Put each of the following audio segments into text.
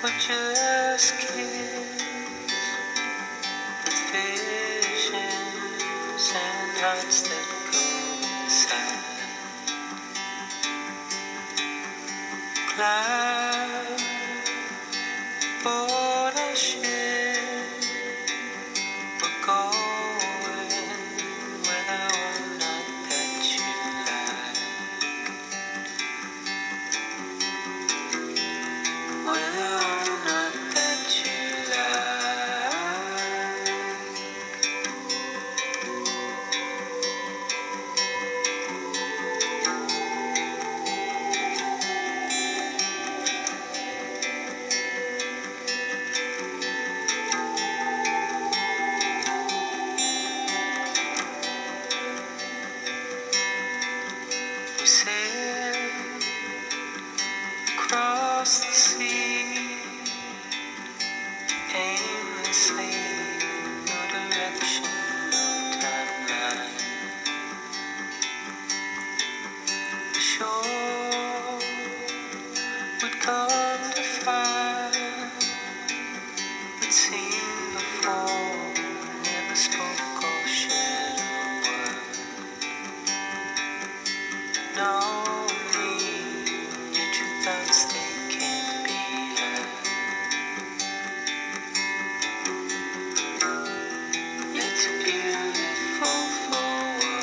were just kids with visions and hearts that go inside. Climb aboard a ship, we're going whether or not that you like. Whether or not that you like. We sailed across the sea, aimlessly, no direction, no timeline. The shore would come to find we'd seen before, never spoke or shared a word. No need, yet your thoughts, they can't be heard. You're too beautiful for words.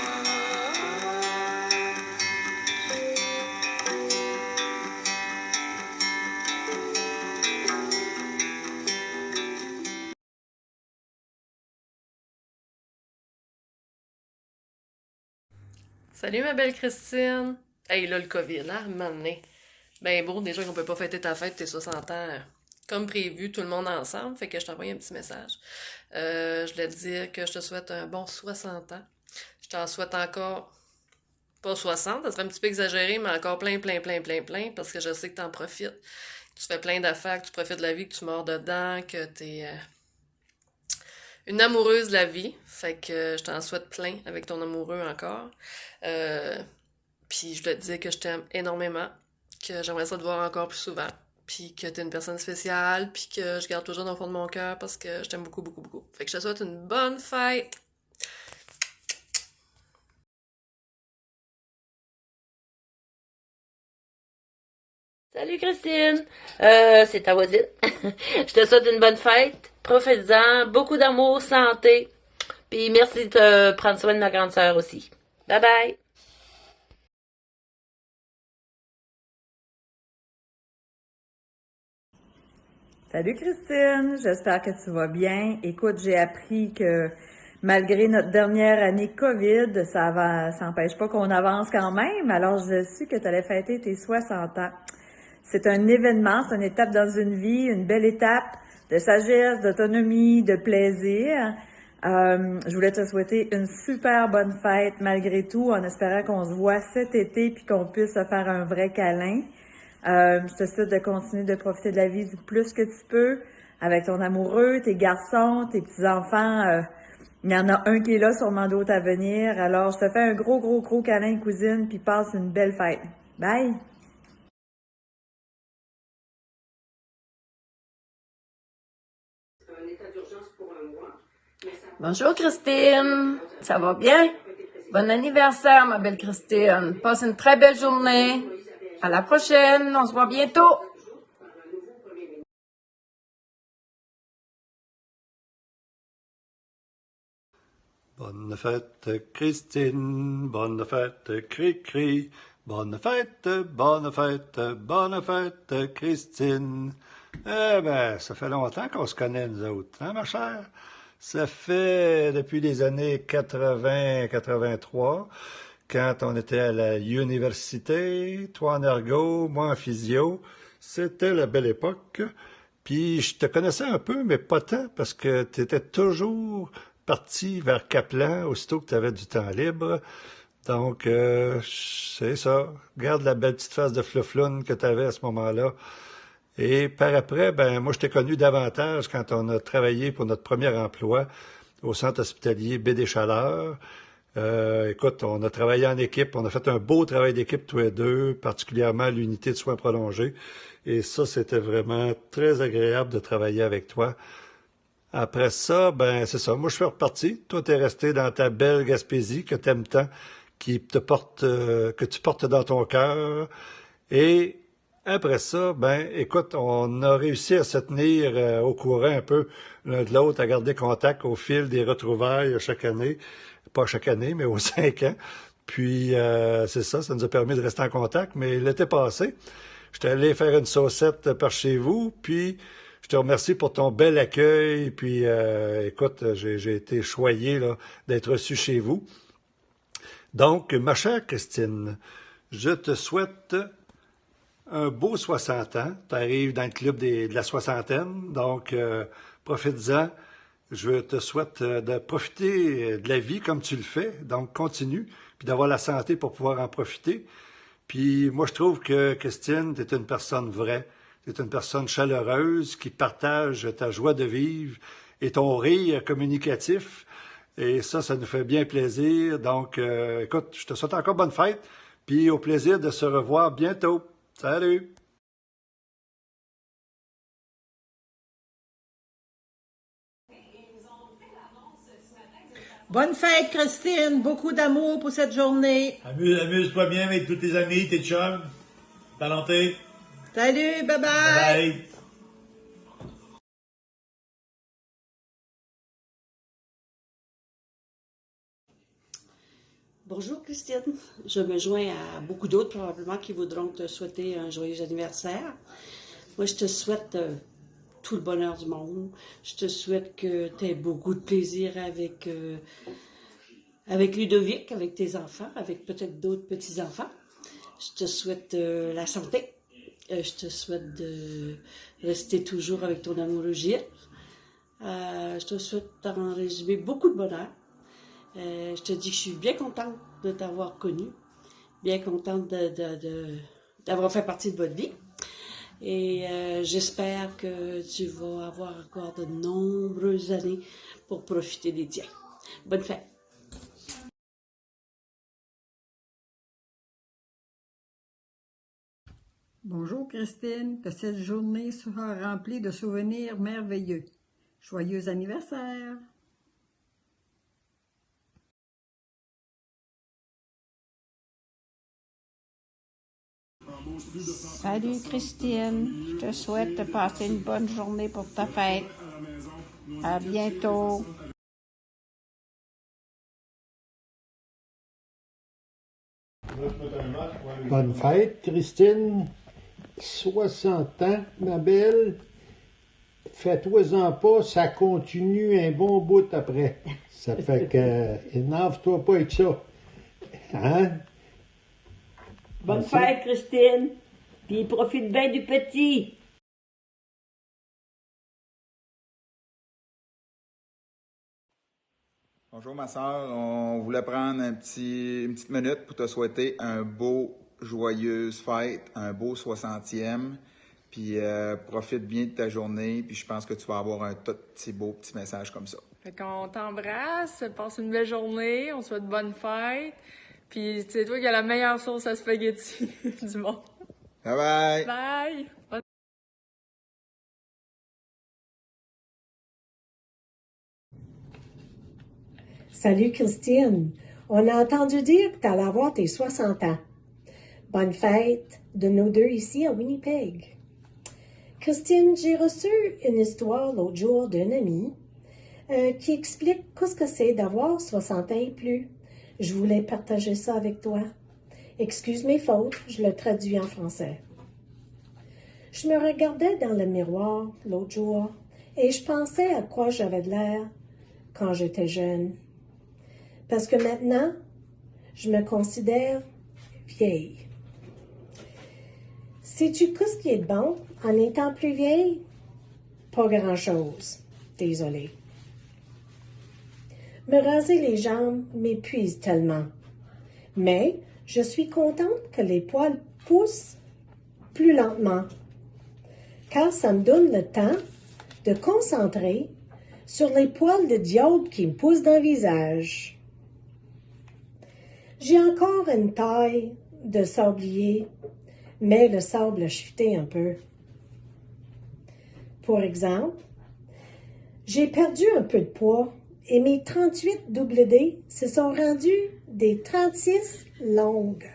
Salut ma belle Christine! Hey là, le COVID, hein, à un moment donné. Ben beau, déjà qu'on peut pas fêter ta fête, tes 60 ans, comme prévu, tout le monde ensemble, fait que je t'envoie un petit message. Je voulais te dire que je te souhaite un bon 60 ans. Je t'en souhaite encore, pas 60, ça serait un petit peu exagéré, mais encore plein, plein, plein, plein, plein, parce que je sais que t'en profites. Tu fais plein d'affaires, que tu profites de la vie, que tu mords dedans, que t'es une amoureuse de la vie. Fait que je t'en souhaite plein avec ton amoureux encore. Euh, Puis je dois te dire que je t'aime énormément, que j'aimerais ça te voir encore plus souvent, puis que t'es une personne spéciale, puis que je garde toujours dans le fond de mon cœur parce que je t'aime beaucoup, beaucoup, beaucoup. Fait que je te souhaite une bonne fête! Salut Christine, c'est ta voisine. Je te souhaite une bonne fête, profites-en, beaucoup d'amour, santé, puis merci de prendre soin de ma grande sœur aussi. Bye bye. Salut Christine, j'espère que tu vas bien. Écoute, j'ai appris que malgré notre dernière année COVID, ça n'empêche pas qu'on avance quand même. Alors, je sais que tu allais fêter tes 60 ans. C'est un événement, c'est une étape dans une vie, une belle étape de sagesse, d'autonomie, de plaisir. Je voulais te souhaiter une super bonne fête malgré tout, en espérant qu'on se voit cet été puis qu'on puisse se faire un vrai câlin. Je te souhaite de continuer de profiter de la vie du plus que tu peux avec ton amoureux, tes garçons, tes petits-enfants. Il y en a un qui est là, sûrement d'autres à venir. Alors, je te fais un gros, gros, gros câlin, cousine, puis passe une belle fête. Bye! Bonjour Christine, ça va bien? Bon anniversaire ma belle Christine, passe une très belle journée. À la prochaine, on se voit bientôt. Bonne fête Christine, bonne fête Cri-Cri, bonne fête Christine. Eh ben, ça fait longtemps qu'on se connaît nous autres, hein ma chère? Ça fait depuis les années 80-83, quand on était à la université, toi en ergo, moi en physio. C'était la belle époque. Puis je te connaissais un peu, mais pas tant, parce que tu étais toujours parti vers Kaplan aussitôt que tu avais du temps libre. Donc, c'est ça. Regarde la belle petite face de floufloune que tu avais à ce moment-là. Et par après, ben moi, je t'ai connu davantage quand on a travaillé pour notre premier emploi au centre hospitalier Baie des Chaleurs. Écoute, on a travaillé en équipe, on a fait un beau travail d'équipe tous les deux, particulièrement l'unité de soins prolongés. Et ça, c'était vraiment très agréable de travailler avec toi. Après ça, ben c'est ça. Moi, je suis reparti. Toi, t'es resté dans ta belle Gaspésie que t'aimes tant, qui te porte, que tu portes dans ton cœur. Et après ça, ben écoute, on a réussi à se tenir au courant un peu l'un de l'autre, à garder contact au fil des retrouvailles chaque année. Pas chaque année, mais aux 5 ans. Puis c'est ça, ça nous a permis de rester en contact. Mais l'été passé, j'étais allé faire une saucette par chez vous, puis je te remercie pour ton bel accueil. Puis écoute, j'ai été choyé là, d'être reçu chez vous. Donc, ma chère Christine, je te souhaite un beau 60 ans. Tu arrives dans le club de la soixantaine, donc profites-en. Je te souhaite de profiter de la vie comme tu le fais, donc continue, puis d'avoir la santé pour pouvoir en profiter. Puis moi, je trouve que, Christine, tu es une personne vraie, tu es une personne chaleureuse qui partage ta joie de vivre et ton rire communicatif. Et ça nous fait bien plaisir. Donc, écoute, je te souhaite encore bonne fête, puis au plaisir de se revoir bientôt. Salut! Bonne fête, Christine. Beaucoup d'amour pour cette journée. Amuse-toi bien avec tous tes amis, tes chums, talentés. Salut, bye bye. Bye. Bonjour Christine, je me joins à beaucoup d'autres probablement qui voudront te souhaiter un joyeux anniversaire. Moi je te souhaite tout le bonheur du monde, je te souhaite que tu aies beaucoup de plaisir avec Ludovic, avec tes enfants, avec peut-être d'autres petits-enfants. Je te souhaite la santé, je te souhaite de rester toujours avec ton amoureux Gilles. Je te souhaite en résumé beaucoup de bonheur. Je te dis que je suis bien contente de t'avoir connu, bien contente d'avoir fait partie de votre vie. Et j'espère que tu vas avoir encore de nombreuses années pour profiter des tiens. Bonne fête! Bonjour Christine, que cette journée sera remplie de souvenirs merveilleux. Joyeux anniversaire! Salut Christine, je te souhaite de passer une bonne journée pour ta fête. À bientôt. Bonne fête, Christine. 60 ans, ma belle. Fais-toi-en pas, ça continue un bon bout après. Ça fait que, énerve-toi pas avec ça. Hein? Bonne fête, Christine. Puis profite bien du petit. Bonjour ma soeur, on voulait prendre une petite minute pour te souhaiter un beau, joyeuse fête, un beau 60e, puis profite bien de ta journée, puis je pense que tu vas avoir un tout petit beau petit message comme ça. Fait qu'on t'embrasse, passe une belle journée, on souhaite bonne fête, puis c'est toi qui as la meilleure sauce à spaghetti du monde. Bye bye! Bye! Salut Christine, on a entendu dire que tu allais avoir tes 60 ans. Bonne fête de nous deux ici à Winnipeg. Christine, j'ai reçu une histoire l'autre jour d'un ami qui explique ce que c'est d'avoir 60 ans et plus. Je voulais partager ça avec toi. Excuse mes fautes, je le traduis en français. Je me regardais dans le miroir l'autre jour et je pensais à quoi j'avais de l'air quand j'étais jeune. Parce que maintenant, je me considère vieille. Sais-tu ce qui est bon en étant plus vieille? Pas grand-chose. Désolée. Me raser les jambes m'épuise tellement. Mais je suis contente que les poils poussent plus lentement, car ça me donne le temps de concentrer sur les poils de diable qui me poussent dans le visage. J'ai encore une taille de sablier, mais le sable a chuté un peu. Pour exemple, j'ai perdu un peu de poids et mes 38 double D se sont rendus des 36 longues.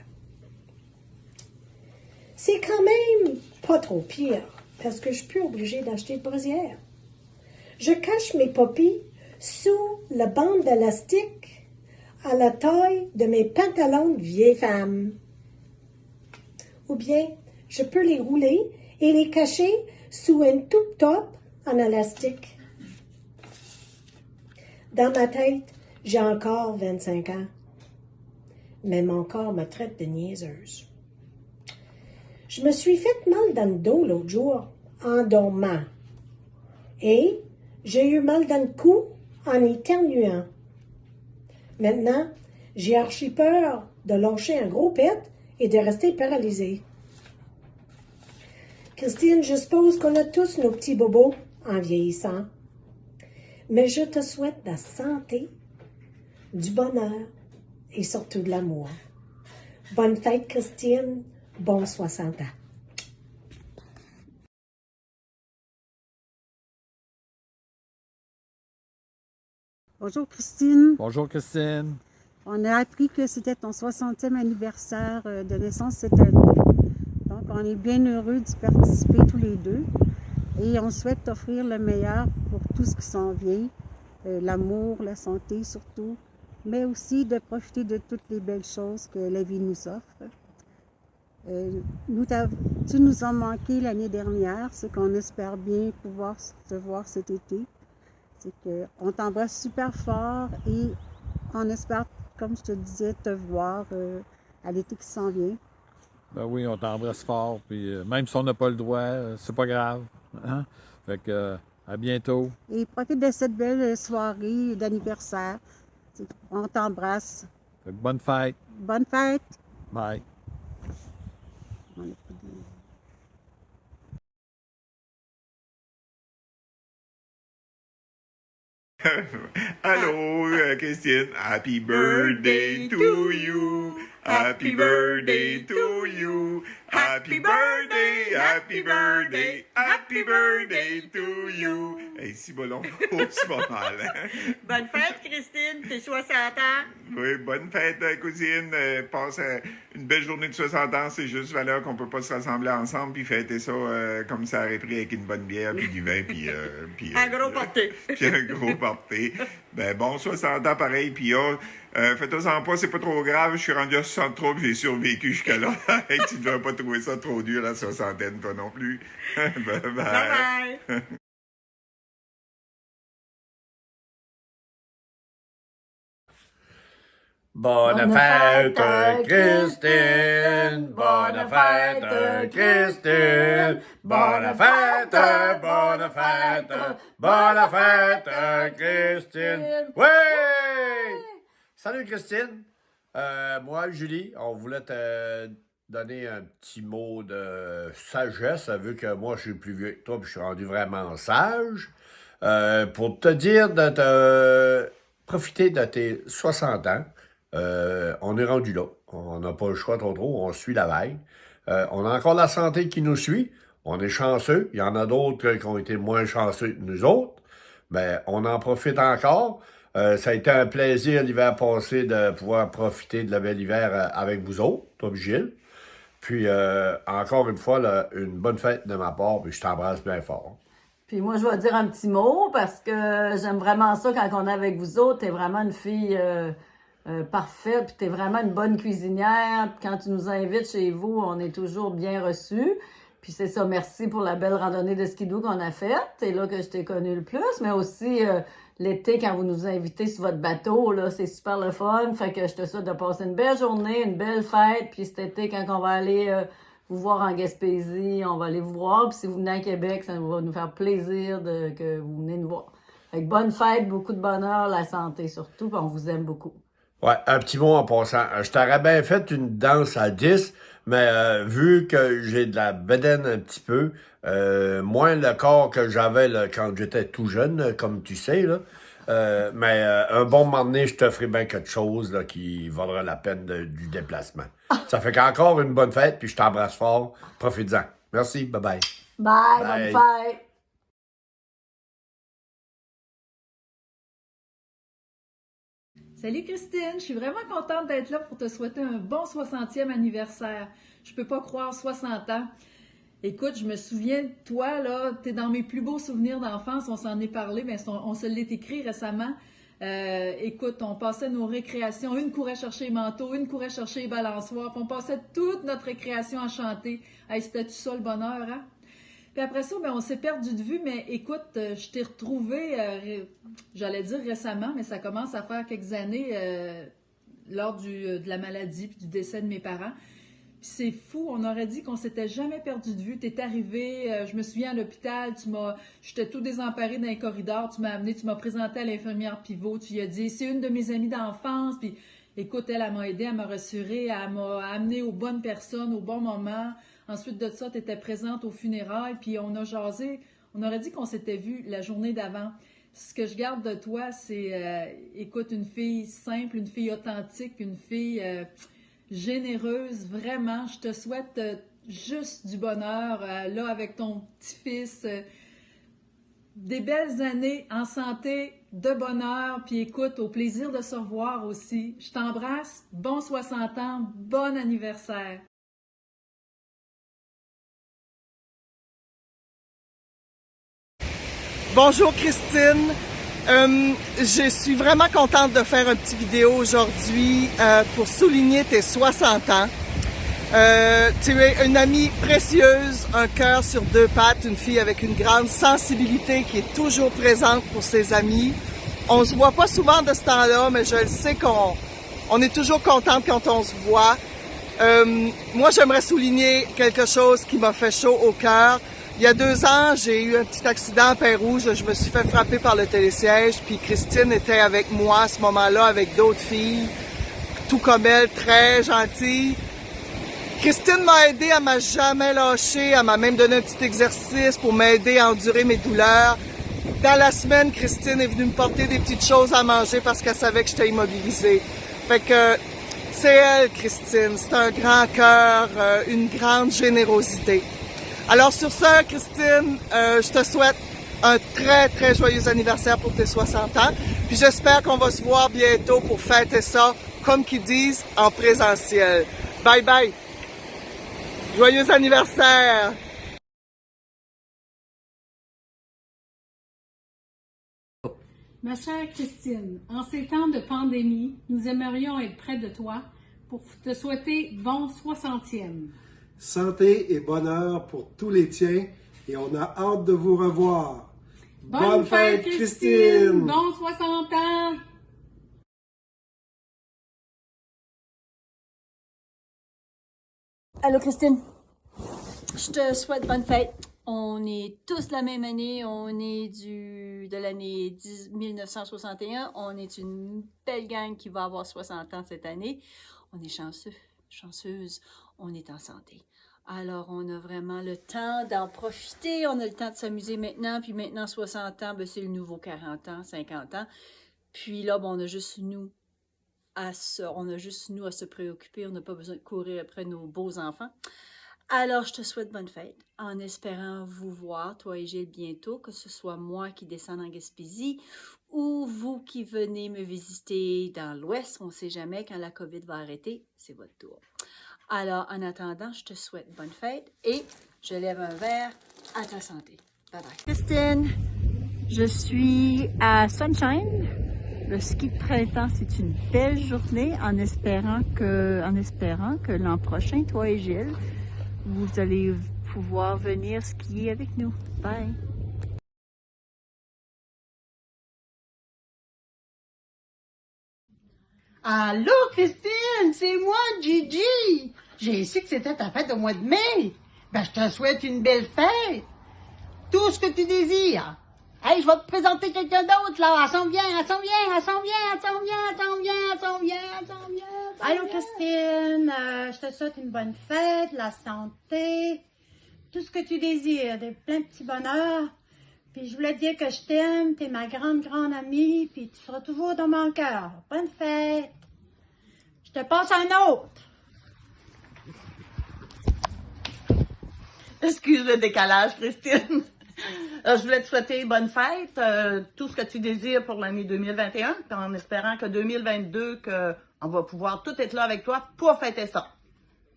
C'est quand même pas trop pire parce que je suis plus obligée d'acheter de brasière. Je cache mes poppies sous la bande d'élastique à la taille de mes pantalons de vieille femme. Ou bien, je peux les rouler et les cacher sous un tube top en élastique. Dans ma tête, j'ai encore 25 ans. Mais mon corps me traite de niaiseuse. Je me suis fait mal dans le dos l'autre jour en dormant. Et j'ai eu mal dans le cou en éternuant. Maintenant, j'ai archi peur de lâcher un gros pet et de rester paralysée. Christine, je suppose qu'on a tous nos petits bobos en vieillissant. Mais je te souhaite de la santé, du bonheur et surtout de l'amour. Bonne fête, Christine. Bon 60 ans. Bonjour Christine. Bonjour Christine. On a appris que c'était ton 60e anniversaire de naissance cette année. Donc on est bien heureux d'y participer tous les deux. Et on souhaite t'offrir le meilleur pour tout ce qui s'en vient. L'amour, la santé surtout. Mais aussi de profiter de toutes les belles choses que la vie nous offre. Tu nous as manqué l'année dernière, ce qu'on espère bien pouvoir te voir cet été. C'est qu'on t'embrasse super fort et on espère, comme je te disais, te voir à l'été qui s'en vient. Ben oui, on t'embrasse fort, puis même si on n'a pas le droit, c'est pas grave. Hein? Fait que, à bientôt. Et profite de cette belle soirée d'anniversaire. On t'embrasse. Fait que bonne fête. Bonne fête. Bye. Allô, Christine. Happy birthday to you. Happy birthday to you. Happy birthday, happy birthday, happy birthday to you. Hey, si bon, c'est pas mal. Hein? Bonne fête, Christine. T'es 60 ans. Oui, bonne fête, cousine. Passe une belle journée de 60 ans. C'est juste valeur qu'on peut pas se rassembler ensemble puis fêter ça comme ça aurait pris avec une bonne bière puis du vin puis un gros party. Puis un gros party. Ben bon, 60 ans pareil. Puis faites-en pas, c'est pas trop grave. Je suis rendu à 63 puis j'ai survécu jusqu'à là. Hey, tu ne devrais pas trouver ça trop dur la soixantaine, toi non plus. Bye bye. Bye bye. Bonne fête, Christine! Bonne fête, Christine! Bonne fête, bonne fête, bonne fête, Christine! Oui! Salut, Christine! Moi, Julie, on voulait te donner un petit mot de sagesse, vu que moi, je suis plus vieux que toi, puis je suis rendu vraiment sage, pour te dire de te profiter de tes 60 ans. On est rendu là. On n'a pas le choix trop, on suit la vague. On a encore la santé qui nous suit. On est chanceux. Il y en a d'autres qui ont été moins chanceux que nous autres. Mais on en profite encore. Ça a été un plaisir l'hiver passé de pouvoir profiter de la belle hiver avec vous autres, toi et Gilles. Puis encore une fois, là, une bonne fête de ma part, puis je t'embrasse bien fort. Puis moi, je vais dire un petit mot parce que j'aime vraiment ça quand on est avec vous autres. T'es vraiment une fille parfaite, puis t'es vraiment une bonne cuisinière. Puis quand tu nous invites chez vous, on est toujours bien reçus. Puis c'est ça, merci pour la belle randonnée de skidoo qu'on a faite. C'est là que je t'ai connu le plus, mais aussi l'été quand vous nous invitez sur votre bateau, là, c'est super le fun. Fait que je te souhaite de passer une belle journée, une belle fête. Puis cet été, quand on va aller vous voir en Gaspésie, on va aller vous voir. Puis si vous venez à Québec, ça va nous faire plaisir que vous venez nous voir. Fait que bonne fête, beaucoup de bonheur, la santé surtout, puis on vous aime beaucoup. Ouais, un petit mot en passant. Je t'aurais bien fait une danse à 10, mais vu que j'ai de la bedaine un petit peu, moins le corps que j'avais là, quand j'étais tout jeune, comme tu sais, là, Mais un bon moment donné, je t'offrirai bien quelque chose là, qui vaudra la peine du déplacement. Ça fait qu'encore une bonne fête, puis je t'embrasse fort. Profites-en. Merci, bye-bye. Bye, Bye. bonne fête. Salut Christine, je suis vraiment contente d'être là pour te souhaiter un bon 60e anniversaire. Je peux pas croire 60 ans. Écoute, je me souviens de toi, là, t'es dans mes plus beaux souvenirs d'enfance, on s'en est parlé, mais on se l'est écrit récemment. Écoute, on passait nos récréations, une courait chercher les manteaux, une courait chercher les balançoires, puis on passait toute notre récréation à chanter. Hey, c'était-tu ça le bonheur, hein? Puis après ça, ben, on s'est perdu de vue, mais écoute, je t'ai retrouvée, j'allais dire récemment, mais ça commence à faire quelques années lors de la maladie puis du décès de mes parents. Puis c'est fou, on aurait dit qu'on s'était jamais perdu de vue. T'es arrivé, je me souviens à l'hôpital, j'étais tout désemparée dans les corridors, tu m'as amené, tu m'as présenté à l'infirmière pivot, tu lui as dit, c'est une de mes amies d'enfance, puis écoute, elle m'a aidée, elle m'a rassurée, elle m'a amenée aux bonnes personnes, au bon moment. Ensuite de ça, tu étais présente aux funérailles, puis on a jasé. On aurait dit qu'on s'était vu la journée d'avant. Ce que je garde de toi, c'est, écoute, une fille simple, une fille authentique, une fille généreuse. Vraiment, je te souhaite juste du bonheur, là, avec ton petit-fils. Des belles années en santé, de bonheur, puis écoute, au plaisir de se revoir aussi. Je t'embrasse. Bon 60 ans, bon anniversaire. Bonjour Christine, je suis vraiment contente de faire une petite vidéo aujourd'hui pour souligner tes 60 ans. Tu es une amie précieuse, un cœur sur deux pattes, une fille avec une grande sensibilité qui est toujours présente pour ses amis. On se voit pas souvent de ce temps-là, mais je le sais qu'on est toujours contente quand on se voit. Moi, j'aimerais souligner quelque chose qui m'a fait chaud au cœur. Il y a 2 ans, j'ai eu un petit accident à Pont-Rouge. Je me suis fait frapper par le télésiège, puis Christine était avec moi à ce moment-là, avec d'autres filles, tout comme elle, très gentille. Christine m'a aidé, elle m'a jamais lâché, elle m'a même donné un petit exercice pour m'aider à endurer mes douleurs. Dans la semaine, Christine est venue me porter des petites choses à manger parce qu'elle savait que j'étais immobilisée. Fait que c'est elle, Christine, c'est un grand cœur, une grande générosité. Alors sur ce, Christine, je te souhaite un très, très joyeux anniversaire pour tes 60 ans. Puis j'espère qu'on va se voir bientôt pour fêter ça, comme qu'ils disent, en présentiel. Bye bye! Joyeux anniversaire! Ma chère Christine, en ces temps de pandémie, nous aimerions être près de toi pour te souhaiter bon 60e. Santé et bonheur pour tous les tiens et on a hâte de vous revoir. Bonne fête, Christine! Bon 60 ans! Allô, Christine. Je te souhaite bonne fête. On est tous la même année. On est de l'année 1961. On est une belle gang qui va avoir 60 ans cette année. On est chanceux, chanceuse. On est en santé. Alors, on a vraiment le temps d'en profiter. On a le temps de s'amuser maintenant. Puis maintenant, 60 ans, ben, c'est le nouveau 40 ans, 50 ans. Puis là, ben, on a juste nous à se préoccuper. On n'a pas besoin de courir après nos beaux enfants. Alors, je te souhaite bonne fête, en espérant vous voir, toi et Gilles, bientôt, que ce soit moi qui descende en Gaspésie ou vous qui venez me visiter dans l'Ouest. On ne sait jamais quand la COVID va arrêter. C'est votre tour. Alors, en attendant, je te souhaite bonne fête et je lève un verre à ta santé. Bye bye. Christine, je suis à Sunshine. Le ski de printemps, c'est une belle journée en espérant que l'an prochain, toi et Gilles, vous allez pouvoir venir skier avec nous. Bye! Allô, Christine, c'est moi, Gigi. J'ai su que c'était ta fête au mois de mai. Ben, je te souhaite une belle fête. Tout ce que tu désires. Hey, je vais te présenter quelqu'un d'autre, là. Elle s'en vient, elle s'en vient, elle s'en vient, elle s'en vient, elle s'en vient, elle s'en vient, elle s'en vient. Allô, Christine. Je te souhaite une bonne fête, la santé, tout ce que tu désires, plein de petits bonheurs. Puis je voulais te dire que je t'aime, t'es ma grande, grande amie, puis tu seras toujours dans mon cœur. Bonne fête! Je te passe un autre! Excuse le décalage, Christine. Je voulais te souhaiter bonne fête, tout ce que tu désires pour l'année 2021, puis en espérant que 2022, on va pouvoir tout être là avec toi pour fêter ça.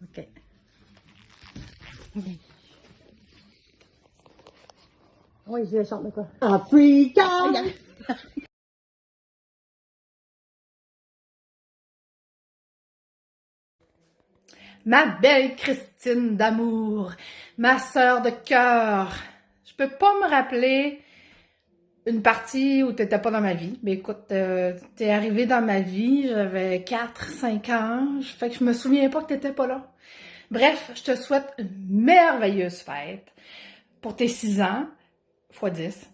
OK. Oui, je chante de quoi? Africa! Ma belle Christine d'amour, ma sœur de cœur. Je peux pas me rappeler une partie où t'étais pas dans ma vie. Mais écoute, t'es arrivée dans ma vie, j'avais 4-5 ans, fait que je me souviens pas que t'étais pas là. Bref, je te souhaite une merveilleuse fête pour tes 6 ans, x 10.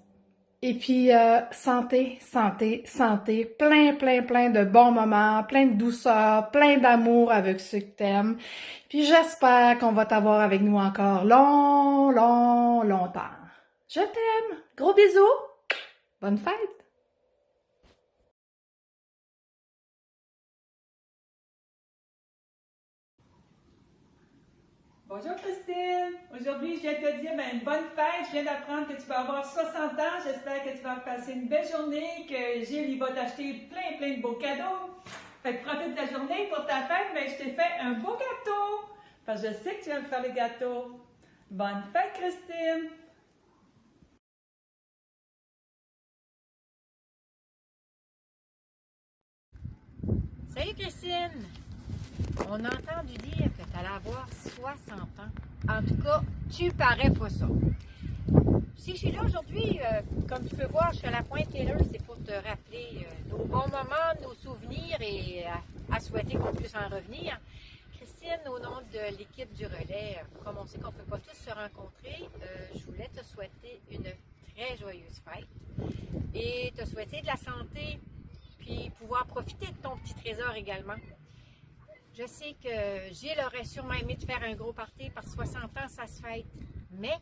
Et puis, santé, santé, santé, plein, plein, plein de bons moments, plein de douceur, plein d'amour avec ceux que t'aimes. Puis j'espère qu'on va t'avoir avec nous encore longtemps. Je t'aime. Gros bisous. Bonne fête. Bonjour Christine! Aujourd'hui, je viens te dire une bonne fête. Je viens d'apprendre que tu vas avoir 60 ans. J'espère que tu vas passer une belle journée, que Gilles il va t'acheter plein de beaux cadeaux. Fait que profite de ta journée pour ta fête, mais je t'ai fait un beau gâteau. Parce que je sais que tu vas me faire le gâteau. Bonne fête Christine! Salut Christine! On a entendu dire que tu allais avoir 60 ans. En tout cas, tu parais pas ça. Si je suis là aujourd'hui, comme tu peux voir, je suis à la Pointe Taylor, c'est pour te rappeler nos bons moments, nos souvenirs et à souhaiter qu'on puisse en revenir. Christine, au nom de l'équipe du relais, comme on sait qu'on ne peut pas tous se rencontrer, je voulais te souhaiter une très joyeuse fête et te souhaiter de la santé, puis pouvoir profiter de ton petit trésor également. Je sais que Gilles aurait sûrement aimé te faire un gros party parce que 60 ans, ça se fête. Mais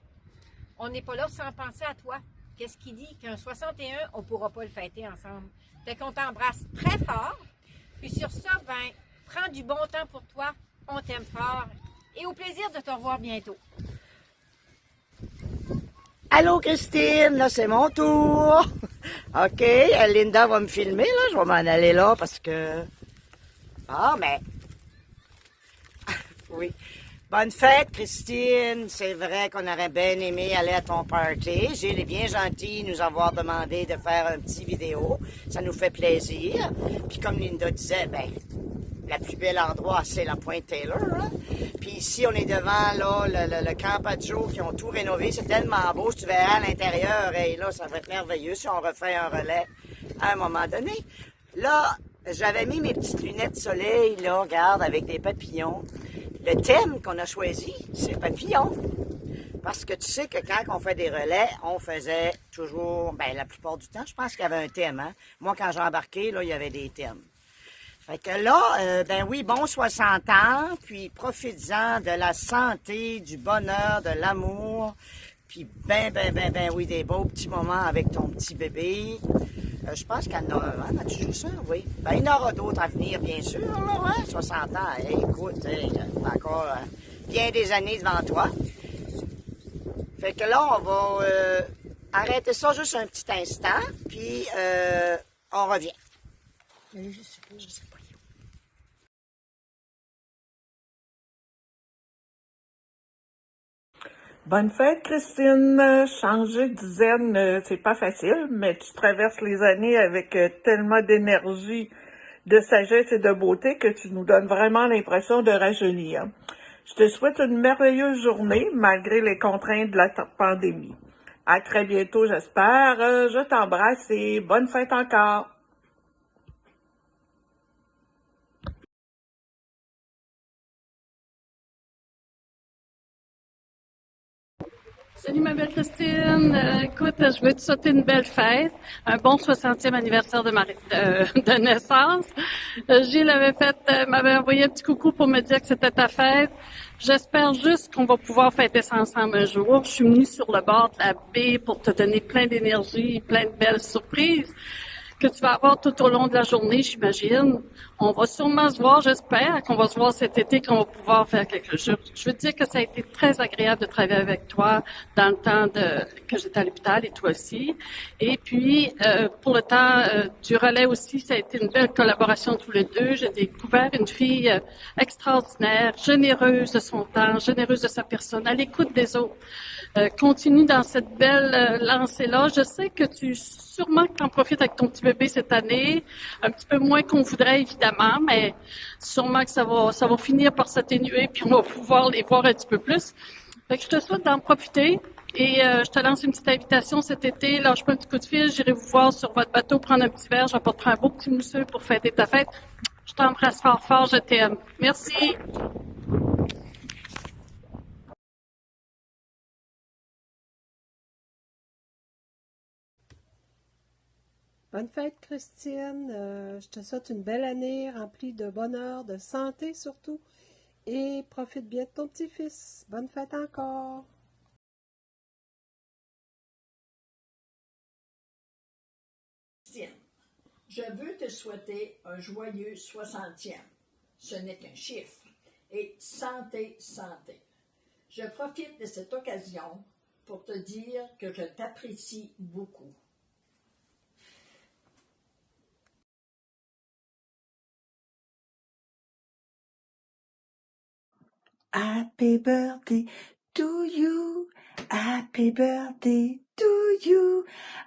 on n'est pas là sans penser à toi. Qu'est-ce qui dit qu'un 61, on ne pourra pas le fêter ensemble? Fait qu'on t'embrasse très fort. Puis sur ça, ben, prends du bon temps pour toi. On t'aime fort. Et au plaisir de te revoir bientôt. Allô Christine, là c'est mon tour. OK, Linda va me filmer, là. Je vais m'en aller là parce que... Ah, mais... Oui. Bonne fête, Christine. C'est vrai qu'on aurait bien aimé aller à ton party. Gilles est bien gentil de nous avoir demandé de faire un petit vidéo. Ça nous fait plaisir. Puis comme Linda disait, ben, la plus belle endroit, c'est la Pointe Taylor. Hein? Puis ici, on est devant là, le Camp-Adjo qui ont tout rénové. C'est tellement beau. Si tu verras à l'intérieur, et là, ça va être merveilleux si on refait un relais à un moment donné. Là, j'avais mis mes petites lunettes de soleil, là, regarde, avec des papillons. Le thème qu'on a choisi, c'est papillons. Parce que tu sais que quand on fait des relais, on faisait toujours, ben la plupart du temps, je pense qu'il y avait un thème. Hein? Moi, quand j'ai embarqué, là, il y avait des thèmes. Fait que là, ben oui, bon 60 ans, puis profites-en de la santé, du bonheur, de l'amour, puis ben oui, des beaux petits moments avec ton petit bébé. Je pense qu'il y en a un, as-tu joué ça? Oui. Ben, il y en aura d'autres à venir, bien sûr, là, hein? 60 ans, hey, écoute, t'as encore bien des années devant toi. Fait que là, on va arrêter ça juste un petit instant, puis on revient. Je sais pas. Bonne fête, Christine. Changer de zen, c'est pas facile, mais tu traverses les années avec tellement d'énergie, de sagesse et de beauté que tu nous donnes vraiment l'impression de rajeunir. Je te souhaite une merveilleuse journée, malgré les contraintes de la pandémie. À très bientôt, j'espère. Je t'embrasse et bonne fête encore. Salut ma belle Christine, écoute, je veux te souhaiter une belle fête, un bon 60e anniversaire de naissance. Gilles m'avait envoyé un petit coucou pour me dire que c'était ta fête. J'espère juste qu'on va pouvoir fêter ça ensemble un jour. Je suis venue sur le bord de la baie pour te donner plein d'énergie, plein de belles surprises que tu vas avoir tout au long de la journée, j'imagine. On va sûrement se voir, j'espère qu'on va se voir cet été, qu'on va pouvoir faire quelque chose. Je veux te dire que ça a été très agréable de travailler avec toi dans le temps que j'étais à l'hôpital et toi aussi. Et puis, pour le temps du relais aussi, ça a été une belle collaboration tous les deux. J'ai découvert une fille extraordinaire, généreuse de son temps, généreuse de sa personne, à l'écoute des autres. Continue dans cette belle lancée-là. Je sais que sûrement que tu en profites avec ton petit bébé cette année, un petit peu moins qu'on voudrait évidemment, mais sûrement que ça va finir par s'atténuer puis on va pouvoir les voir un petit peu plus. Fait que je te souhaite d'en profiter et je te lance une petite invitation cet été. Lâche-moi un petit coup de fil, j'irai vous voir sur votre bateau prendre un petit verre, j'apporterai un beau petit mousseux pour fêter ta fête. Je t'embrasse fort fort, je t'aime. Merci. Bonne fête, Christine. Je te souhaite une belle année remplie de bonheur, de santé surtout. Et profite bien de ton petit-fils. Bonne fête encore. Christine, je veux te souhaiter un joyeux 60e. Ce n'est qu'un chiffre. Et santé, santé. Je profite de cette occasion pour te dire que je t'apprécie beaucoup. Happy birthday to you. Happy birthday to you.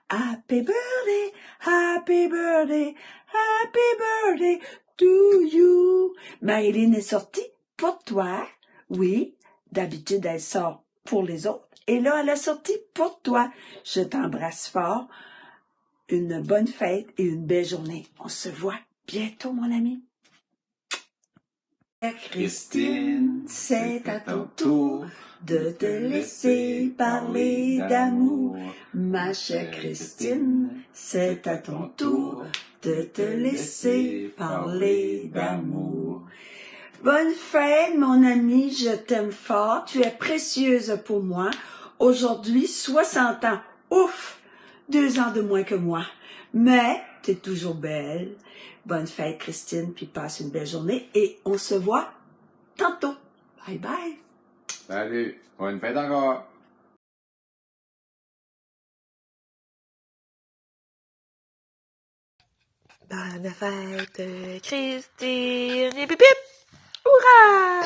Happy birthday, happy birthday, happy birthday to you. Maëline est sortie pour toi. Oui, d'habitude elle sort pour les autres. Et là, elle est sortie pour toi. Je t'embrasse fort. Une bonne fête et une belle journée. On se voit bientôt, mon ami. Christine, c'est à ton tour de te laisser parler d'amour. Ma chère Christine, c'est à ton tour de te laisser parler d'amour. Bonne fête, mon ami, je t'aime fort, tu es précieuse pour moi. Aujourd'hui, 60 ans, ouf, 2 ans de moins que moi, mais t'es toujours belle. Bonne fête, Christine, puis passe une belle journée et on se voit tantôt. Bye bye. Salut, bonne fête encore. Bonne fête, Christine, et pip pip! Hurrah!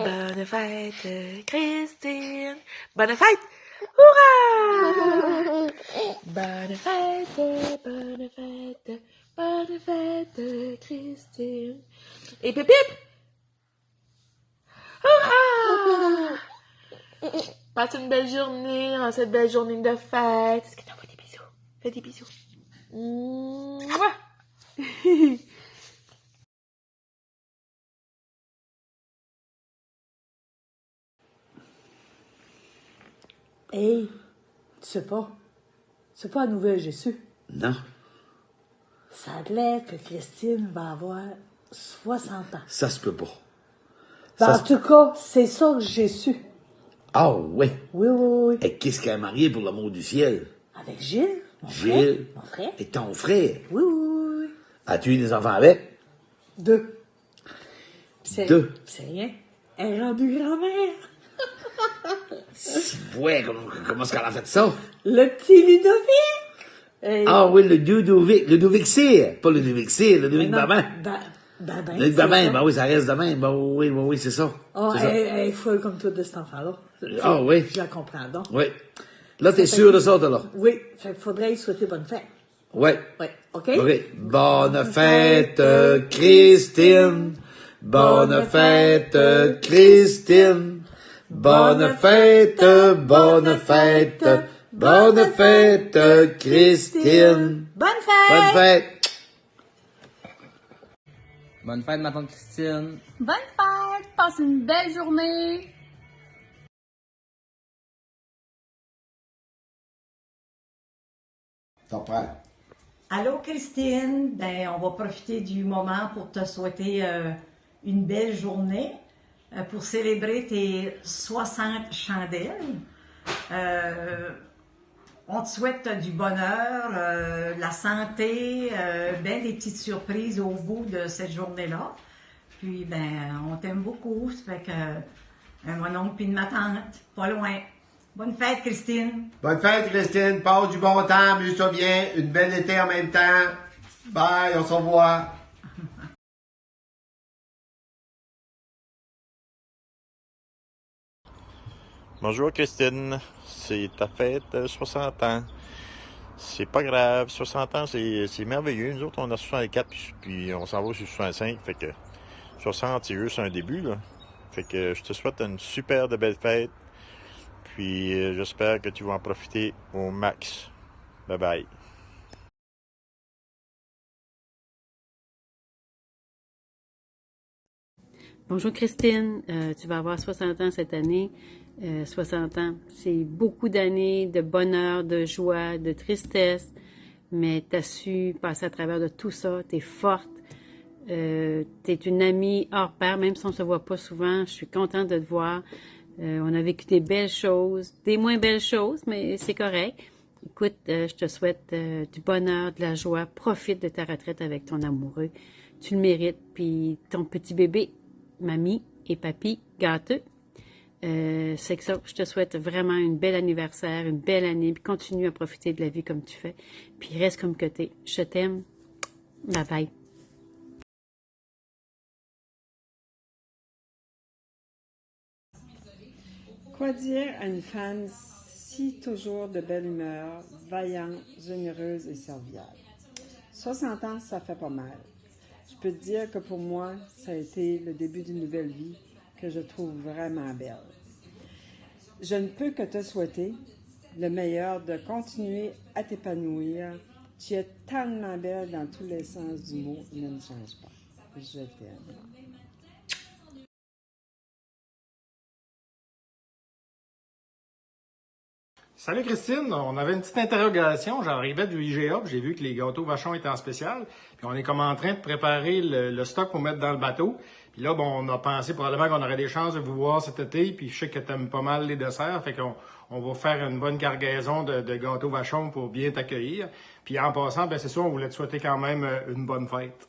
Bonne fête, Christine, bonne fête! Hurrah! Bonne fête, bonne fête, bonne fête, Christine. Et pip pip! Hurrah! Passe une belle journée, en cette belle journée de fête. Est-ce que t'envoies des bisous? Fais des bisous. Mouah! Hey, tu sais pas. C'est pas la nouvelle, j'ai su. Non. Ça a l'air que Christine va avoir 60 ans. Ça se peut pas. Ben, en tout cas, c'est ça que j'ai su. Ah oui. Oui, oui, oui. Et qu'est-ce qu'elle a marié pour l'amour du ciel? Avec Gilles, mon Gilles. frère. Mon frère. Et ton frère? Oui, oui, oui, oui. As-tu eu des enfants avec? 2. Deux. C'est rien. Elle est rendue grand-mère. Ouais, comment est-ce qu'elle a fait ça? Le petit Ludovic. Et... Ah oui, le Ludovic Cyr. Pas Ludovic Cyr, Ludovic Babin. Ludovic Babin, ben oui, ça reste de même. Ben oui, c'est ça. Oh, elle est folle comme toi de cet enfant-là. Ah oui. Je la comprends donc. Oui. Là, t'es sûr de ça, toi, là? Oui. Fait qu'il faudrait lui souhaiter bonne fête. Oui. Oui. OK? OK. Bonne fête, Christine. Bonne fête, Christine. Bonne fête, bonne fête, bonne fête, Christine. Bonne fête! Bonne fête! Bonne fête, ma tante Christine. Bonne fête! Passe une belle journée! t'en prends. Allô Christine, ben on va profiter du moment pour te souhaiter une belle journée pour célébrer tes 60 chandelles. On te souhaite du bonheur, de la santé, ben des petites surprises au bout de cette journée-là. Puis ben on t'aime beaucoup, ça fait que mon oncle puis ma tante, pas loin. Bonne fête, Christine. Bonne fête, Christine. Passe du bon temps, amuse-toi bien. Une belle été en même temps. Bye, on se revoit. Bonjour, Christine. C'est ta fête, 60 ans. C'est pas grave. 60 ans, c'est merveilleux. Nous autres, on a 64, puis on s'en va sur 65. Fait que 60, c'est juste un début, là. Fait que je te souhaite une super de belle fête. Puis j'espère que tu vas en profiter au max. Bye bye. Bonjour Christine, tu vas avoir 60 ans cette année. 60 ans, c'est beaucoup d'années de bonheur, de joie, de tristesse, mais tu as su passer à travers de tout ça, tu es forte, tu es une amie hors pair, même si on ne se voit pas souvent, je suis contente de te voir. On a vécu des belles choses, des moins belles choses, mais c'est correct. Écoute, je te souhaite du bonheur, de la joie. Profite de ta retraite avec ton amoureux. Tu le mérites. Puis ton petit bébé, mamie et papy gâteux, c'est que ça. Je te souhaite vraiment une belle anniversaire, une belle année. Puis continue à profiter de la vie comme tu fais. Puis reste comme que t'es. Je t'aime. Bye bye. Quoi dire à une femme si toujours de belle humeur, vaillante, généreuse et serviable? 60 ans, ça fait pas mal. Je peux te dire que pour moi, ça a été le début d'une nouvelle vie que je trouve vraiment belle. Je ne peux que te souhaiter le meilleur, de continuer à t'épanouir. Tu es tellement belle dans tous les sens du mot, ne me change pas. Je t'aime. Salut Christine, on avait une petite interrogation. J'arrivais du IGA, puis j'ai vu que les gâteaux Vachon étaient en spécial. Puis on est comme en train de préparer le stock pour mettre dans le bateau. Puis là, bon, on a pensé probablement qu'on aurait des chances de vous voir cet été. Puis je sais que t'aimes pas mal les desserts, fait qu'on va faire une bonne cargaison de gâteaux Vachon pour bien t'accueillir. Puis en passant, ben c'est sûr, on voulait te souhaiter quand même une bonne fête.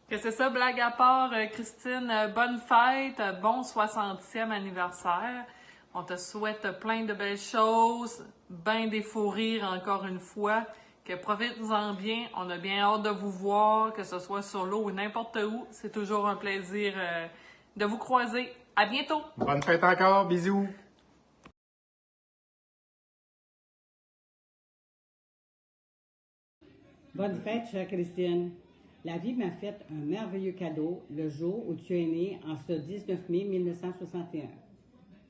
Que c'est ça, blague à part, Christine, bonne fête, bon 60e anniversaire. On te souhaite plein de belles choses, ben des fous rires encore une fois, que profitez-en bien. On a bien hâte de vous voir, que ce soit sur l'eau ou n'importe où. C'est toujours un plaisir de vous croiser. À bientôt! Bonne fête encore, bisous! Bonne fête, chère Christine. La vie m'a fait un merveilleux cadeau le jour où tu es née en ce 19 mai 1961.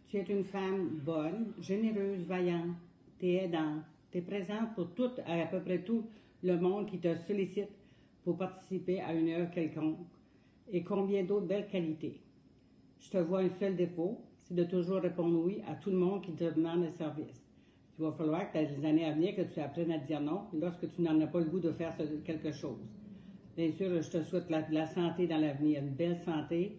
Tu es une femme bonne, généreuse, vaillante, tu es aidante, tu es présente pour à peu près tout le monde qui te sollicite pour participer à une œuvre quelconque, et combien d'autres belles qualités. Je te vois un seul défaut, c'est de toujours répondre oui à tout le monde qui te demande un service. Il va falloir que dans les années à venir, que tu apprennes à dire non lorsque tu n'en as pas le goût de faire quelque chose. Bien sûr, je te souhaite de la santé dans l'avenir, une belle santé,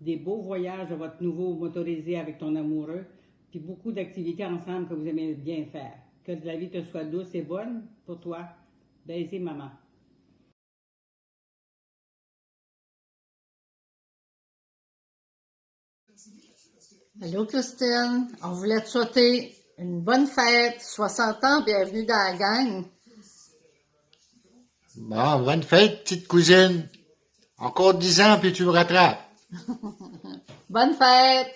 des beaux voyages de votre nouveau motorisé avec ton amoureux, puis beaucoup d'activités ensemble que vous aimez bien faire. Que la vie te soit douce et bonne pour toi. Baiser, maman. Allô Christine, on voulait te souhaiter une bonne fête, 60 ans, bienvenue dans la gang. Bon, bonne fête, petite cousine. Encore 10 ans, puis tu me rattrapes. Bonne fête!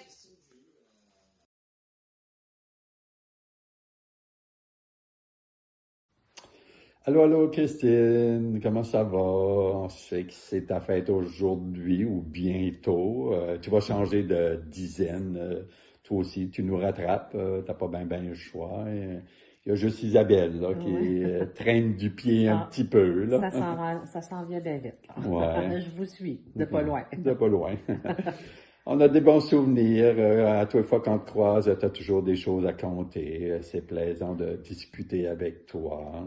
Allô, Christine, comment ça va? On sait que c'est ta fête aujourd'hui ou bientôt. Tu vas changer de dizaine. Toi aussi, tu nous rattrapes. T'as pas bien le choix. Il y a juste Isabelle là, qui traîne du pied un petit peu. Là. Ça s'en vient bien vite. Ouais. Je vous suis, de pas loin. De pas loin. On a des bons souvenirs. À toute fois qu'on te croise, tu as toujours des choses à compter. C'est plaisant de discuter avec toi.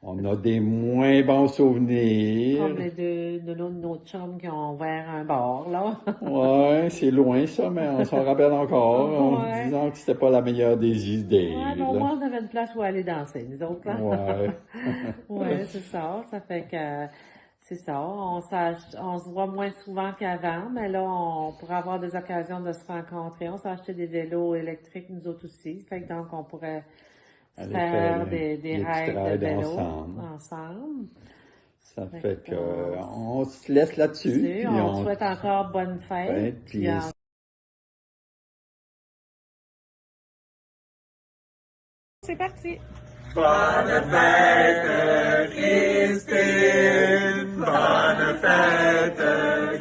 On a des moins bons souvenirs. Comme les deux de nos chums qui ont ouvert un bar, là. Ouais, c'est loin ça, mais on s'en rappelle encore, en Ouais. se disant que c'était pas la meilleure des idées. Ouais, mais au moins, on avait une place où aller danser, nous autres, là. Ouais. Ouais, c'est ça. Ça fait que, c'est ça. On se voit moins souvent qu'avant, mais là, on pourrait avoir des occasions de se rencontrer. On s'est acheté des vélos électriques, nous autres aussi. Fait que donc, on pourrait se Aller faire des des petits rides de rides vélo ensemble. ensemble. Ça Fait fait que, que on se laisse là-dessus. Puis on te souhaite encore bonne fête. Ouais, Puis puis c'est parti. Bonne fête, Christine! Bonne fête,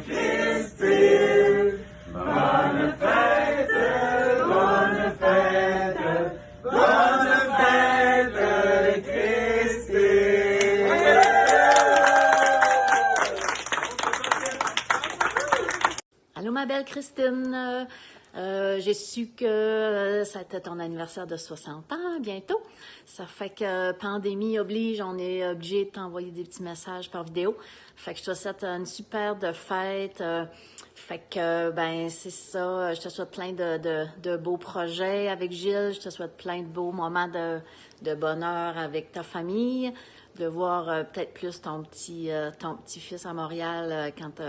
Christine! Bonne fête, bonne fête, bonne fête, Christine! Allô, ma belle Christine. J'ai su que c'était ton anniversaire de 60 ans bientôt. Ça fait que pandémie oblige, on est obligé de t'envoyer des petits messages par vidéo. Fait que je te souhaite une super de fête. Fait que, ben, c'est ça. Je te souhaite plein de beaux projets avec Gilles. Je te souhaite plein de beaux moments de bonheur avec ta famille. De voir peut-être plus ton petit-fils à Montréal quand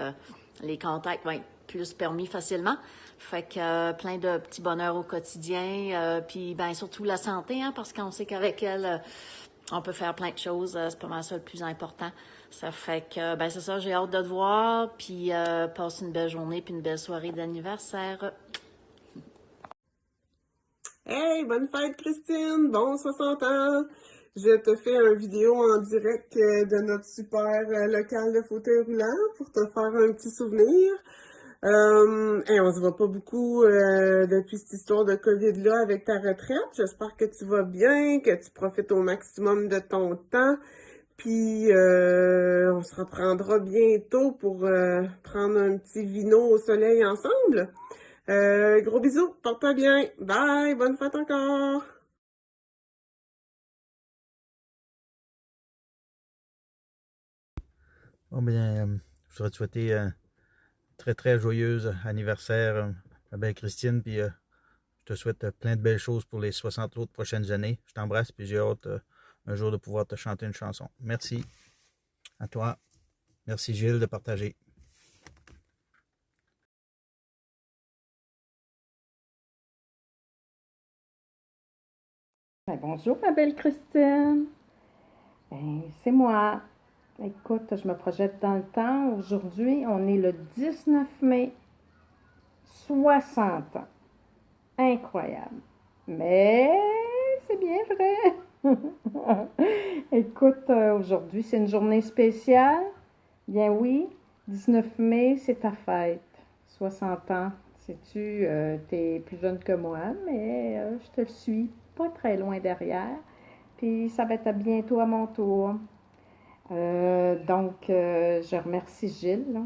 les contacts vont être plus permis facilement. Fait que plein de petits bonheurs au quotidien. Puis, ben, surtout la santé, hein, parce qu'on sait qu'avec elle, on peut faire plein de choses. C'est pas mal ça le plus important. Ça fait que, ben, c'est ça, j'ai hâte de te voir. Puis, passe une belle journée puis une belle soirée d'anniversaire. Hey, bonne fête Christine, bon 60 ans. Je te fais une vidéo en direct de notre super local de fauteuil roulant pour te faire un petit souvenir. Et on se voit pas beaucoup depuis cette histoire de COVID-là avec ta retraite. J'espère que tu vas bien, que tu profites au maximum de ton temps. Puis on se reprendra bientôt pour prendre un petit vino au soleil ensemble. Gros bisous, porte-toi bien. Bye, bonne fête encore. Bon, bien, je voudrais te souhaiter un très, très joyeux anniversaire, ma belle Christine, puis je te souhaite plein de belles choses pour les 60 autres prochaines années. Je t'embrasse, puis j'ai hâte un jour de pouvoir te chanter une chanson. Merci à toi. Merci Gilles de partager. Ben, bonjour, ma belle Christine. Ben, c'est moi. Écoute, je me projette dans le temps. Aujourd'hui, on est le 19 mai. 60 ans. Incroyable. Mais c'est bien vrai. Écoute, aujourd'hui, c'est une journée spéciale. Bien oui, 19 mai, c'est ta fête. 60 ans. Sais-tu, t'es plus jeune que moi, mais je te suis pas très loin derrière. Puis ça va être bientôt à mon tour. Donc, je remercie Gilles là,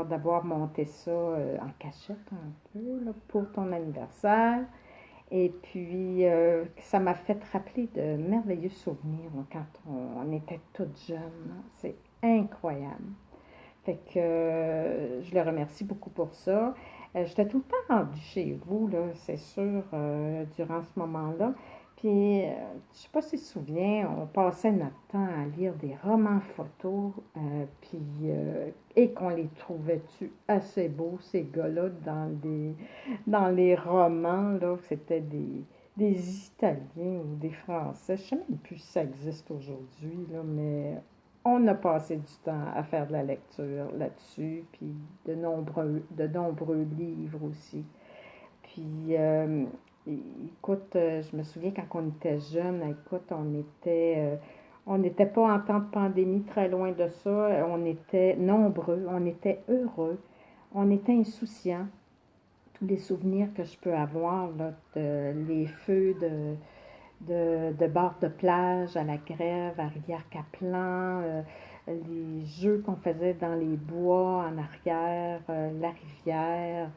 d'avoir monté ça en cachette un peu là, pour ton anniversaire. Et puis, ça m'a fait rappeler de merveilleux souvenirs là, quand on était toutes jeunes. C'est incroyable. Fait que je le remercie beaucoup pour ça. J'étais tout le temps rendue chez vous, là, c'est sûr, durant ce moment-là. Puis, je sais pas si tu te souviens, on passait notre temps à lire des romans photos, et qu'on les trouvait-tu assez beaux, ces gars-là, dans les romans, là, c'était des Italiens ou des Français. Je sais même plus si ça existe aujourd'hui, là, mais on a passé du temps à faire de la lecture là-dessus, puis de nombreux livres aussi. Puis, écoute, je me souviens quand on était jeunes, écoute, on n'était pas en temps de pandémie, très loin de ça. On était nombreux, on était heureux, on était insouciants. Tous les souvenirs que je peux avoir, là, les feux de bord de plage à la Grève, à Rivière-Caplan, les jeux qu'on faisait dans les bois en arrière, la rivière.